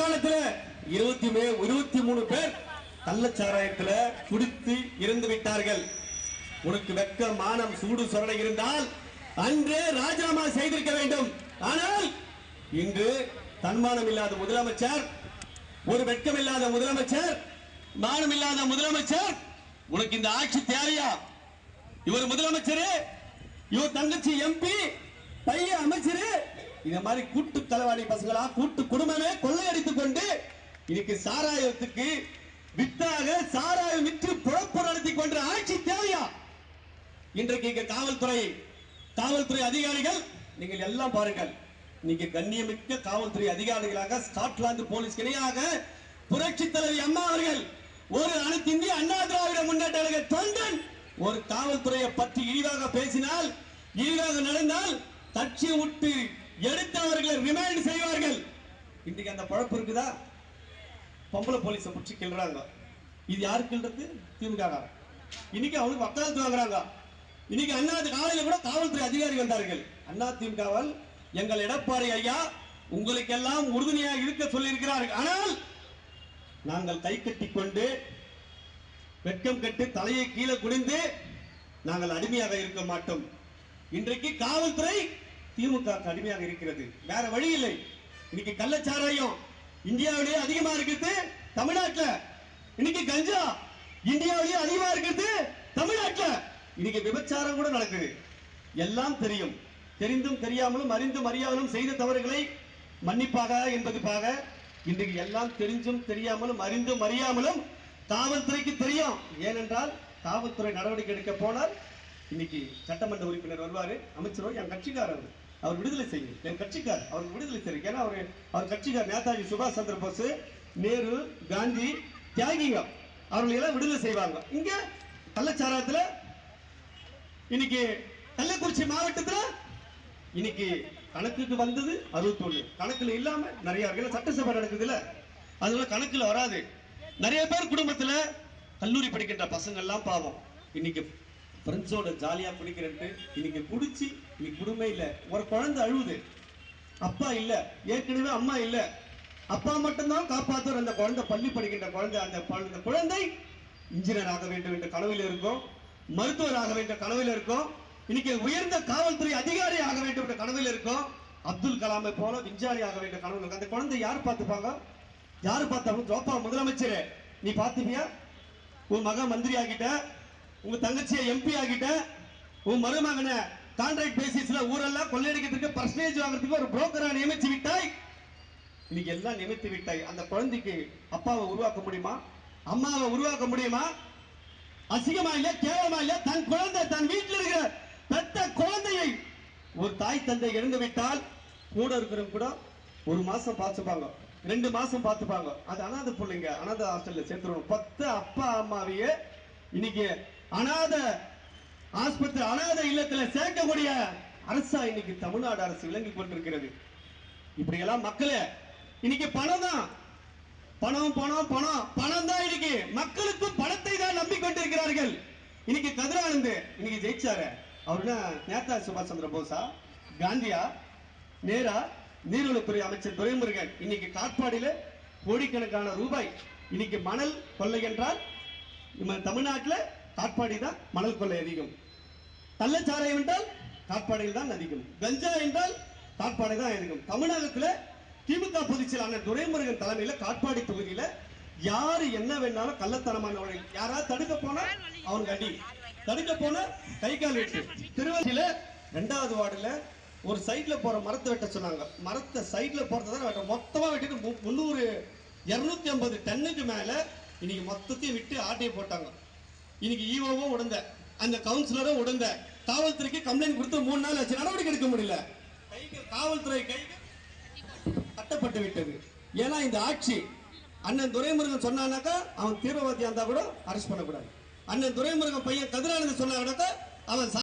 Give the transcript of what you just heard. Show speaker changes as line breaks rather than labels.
யாழ்ப்பாணத்துல 23 பேர் கள்ளச்சாராயத்துல குடித்து இறந்து விட்டார்கள். உனக்கு வெக்க மானம் சூடு சொரணை இருந்தால் அன்றே ராஜினாமா செய்திருக்க வேண்டும். ஆனால் இன்று தன்மானம் இல்லாத முதலமைச்சர், ஒரு வெட்கம் இல்லாத முதலமைச்சர், மானம் இல்லாத முதலமைச்சர், உனக்கு இந்த ஆட்சி தேவையா? இவர் முதலமைச்சர், இவர் தங்கச்சி எம்பி, பையன் அமைச்சர், இந்த மாதிரி கூட்டு களவாணி பசங்களா கூட்டு குடும்பமே கொள்ளையடித்துக் கொண்டு இன்னைக்கு சாராயத்துக்கு வித்தாக சாராயம் விற்று பொழப்பு நடத்தி கொண்ட ஆட்சி தேவையா? இன்றைக்கு காவல்துறை அதிகாரிகள் நீங்கள் எல்லாம் பாருங்கள், நீங்க கண்ணியமிக்க காவல்துறை அதிகாரிகளாக ஸ்காட்லாந்து போலீஸ் இணையாக புரட்சி தலைவி அம்மா அவர்கள் ஒரு அனைத்து இந்திய அண்ணா திராவிட முன்னேற்ற கழக தொண்டன் ஒரு காவல்துறையை பற்றி இழிவாக பேசினால், இழிவாக நடந்தால் கட்சி விட்டு எடுத்தவர்களை ரிமைண்ட் செய்வார்கள். இன்றைக்கு அந்த பழப்பு இருக்குதா? பொம்பளை போலீஸை பிடிச்சி கிள்றாங்க. இது யாரு கிள்றது? திமுக. இன்னைக்கு அவனுக்கு வக்காலத்து வாங்குறாங்க. இன்னைக்கு அண்ணா காலையில கூட காவல்துறை அதிகாரி வந்தார்கள். அண்ணா திமுகவால் எங்கள் எடப்பாடி ஐயா உங்களுக்கெல்லாம் உறுதுணையாக இருக்க சொல்லி இருக்கிறார்கள். ஆனால் நாங்கள் கை கட்டி கொண்டு வெட்கம் கட்டு தலையை கீழே குனிந்து நாங்கள் அடிமையாக இருக்க மாட்டோம். இன்றைக்கு காவல்துறை திமுக அடிமையாக இருக்கிறது, வேற வழி இல்லை. இன்னைக்கு கள்ளச்சாராயம் இந்தியாவிலேயே அதிகமா இருக்குது தமிழ்நாட்டில். இன்னைக்கு கஞ்சா இந்தியாவிலேயே அதிகமா இருக்குது தமிழ்நாட்டில். இன்னைக்கு விபச்சாரம் கூட நடக்குது. எல்லாம் தெரியும், தெரிந்தும் தெரியாமலும் அறிந்தும் அறியாமலும் செய்த தவறுகளை மன்னிப்பாக என்பதுக்காக இன்றைக்கு எல்லாம் தெரிஞ்சும் தெரியாமலும் அறிந்தும் அறியாமலும் காவல்துறைக்கு தெரியும். ஏனென்றால் காவல்துறை நடவடிக்கை எடுக்க போனால் இன்னைக்கு சட்டமன்ற உறுப்பினர் வருவாரு, அமைச்சரோ என் கட்சிக்காரர், அவர் விடுதலை செய்யும், என் கட்சிக்கார் அவர் விடுதலை செய்யும். ஏன்னா அவர் கட்சிக்கார் நேதாஜி சுபாஷ் சந்திர போஸ், நேரு, காந்தி, தியாகிங்க அவர்களை எல்லாம் விடுதலை செய்வாங்க. இங்க கள்ளச்சாராயத்துல இன்னைக்கு கள்ளக்குறிச்சி மாவட்டத்துல இன்னைக்கு கணக்குக்கு வந்தது 61, கணக்குல இல்லாம நிறைய சட்டசபை நடக்குதுல்ல, அதனால கணக்குல வராது. நிறைய பேர் குடும்பத்துல கல்லூரி படிக்கின்ற பசங்க எல்லாம் பாவம் இன்னைக்கு ஃப்ரெண்ட்ஸோட ஜாலியா குடிக்கிறேன்ட்டு இன்னைக்கு குடிச்சு இன்னைக்கு குடும்பம் இல்ல, ஒரு குழந்தை அழுவுது, அப்பா இல்ல, ஏற்கனவே அம்மா இல்ல, அப்பா மட்டும்தான் காப்பாற்றுற அந்த குழந்தை, பள்ளி படிக்கின்ற குழந்தை, அந்த குழந்தை இன்ஜினியர் ஆக வேண்டும் என்ற கனவில் இருக்கும், மருத்துவர் ஆக வேண்டும் கனவில் இருக்கும், இன்னைக்கு உயர்ந்த காவல்துறை அதிகாரி ஆக வேண்டும் என்ற கனவில் இருக்கும், அப்துல் கலாமை போல விஞ்ஞானி ஆக வேண்டும் கனவில் இருக்கும். அந்த குழந்தை யார் பார்த்துப்பாங்க? யாரு பார்த்தாலும் ஜோப்பா முதலமைச்சர் நீ பார்த்துப்பியா? உன் மகன் மந்திரி ஆகிட்ட, உங்க தங்கச்சியை எம்பி ஆகிட்ட, உன் மருமகனை கான்ட்ராக்ட் பேசிஸ்ல ஊரெல்லாம் கொள்ளையடிக்கிறதுக்கு பர்சன்டேஜ் வாங்குறதுக்கு ஒரு புரோக்கரா நியமித்து விட்டாய். இன்னைக்கு எல்லாம் நியமித்து விட்டாய். அந்த குழந்தைக்கு அப்பாவை உருவாக்க முடியுமா? அம்மாவை உருவாக்க முடியுமா? அசிங்கமா இல்ல, கேவலமா இல்ல? தன் குழந்தை, தன் வீட்டில் இருக்கிற பெத்த குழந்தையை ஒரு தாய் தந்தை இறந்து விட்டால் கூட இருக்கிறவங்க கூட 1 மாசம் பார்த்துப்பாங்க, 2 மாசம் பார்த்துப்பாங்க. அது அனாதை பிள்ளைங்க, அனாதை ஹாஸ்டல்ல சேர்த்துருவோம். 10 அப்பா அம்மாவையே இன்னைக்கு அனாதை ஆஸ்பத்திரி, அனாதை இல்லத்துல சேர்க்கக்கூடிய அரசா இன்னைக்கு தமிழ்நாடு அரசு விளங்கி கொண்டிருக்கிறது. இப்படி எல்லாம் மக்களே இன்னைக்கு பணம் தான், பணம் பணம் பணம் பணம் தான். இன்னைக்கு மக்களுக்கு பணத்தை தான் நம்பிக்கொண்டிருக்கிறார்கள். இன்னைக்கு கதிரானந்த் இன்னைக்கு ஜெயிச்சாரு, அவருன்னா நேதாஜி சுபாஷ் சந்திர போஸா, காந்தியா, நேரா, நீர்வளத்துறை அமைச்சர் துரைமுருகன். இன்னைக்கு காட்பாடியில கோடிக்கணக்கான ரூபாய் இன்னைக்கு மணல் கொள்ளை என்றால் நம்ம தமிழ்நாட்டில் காட்பாடி தான் மணல் கொள்ளை அதிகம். கள்ளச்சாராயம் என்றால் காட்பாடியில் தான் அதிகம். கஞ்சா என்றால் காட்பாடி தான் அதிகம். தமிழகத்தில் திமுக பொதுச்செயலாளர் துரைமுருகன் தலைமையில் காட்பாடி தொகுதியில யாரு என்ன வேணாலும் கள்ளத்தனமான யாராவது தடுக்க போனா அவனுக்கு அடி, தடுக்க போனா கை கால் வெட்டு. திருவள்ளியில 2வது வார்டுல ஒரு சைட்ல போற மரத்தை வெட்ட சொன்னாங்க. மரத்தை சைட்ல போறதான் வெட்ட, மொத்தமா வெட்டிட்டு 250 டன்னுக்கு மேல இன்னைக்கு மொத்தத்தையும் விட்டு ஆட்டையை போட்டாங்க. இன்னைக்கு ஈவோவும் உடந்த, அந்த கவுன்சிலரும் உடந்த, காவல்துறைக்கு கம்ப்ளைண்ட் கொடுத்து 3 நாள் ஆச்சு, நடவடிக்கை எடுக்க முடியல. காவல்துறை கைகள் கட்டப்பட்டு விட்டது. ஏன்னா இந்த ஆட்சி அண்ணன் துரைமுருகன் சொன்னானாக்கா அவன் தீவிரவாதியா இருந்தா கூட அரெஸ்ட் பண்ணக்கூடாது. அண்ணன் துரைமுருகன் பையன் கதிரானந்த் சொன்னாக்கா அவன்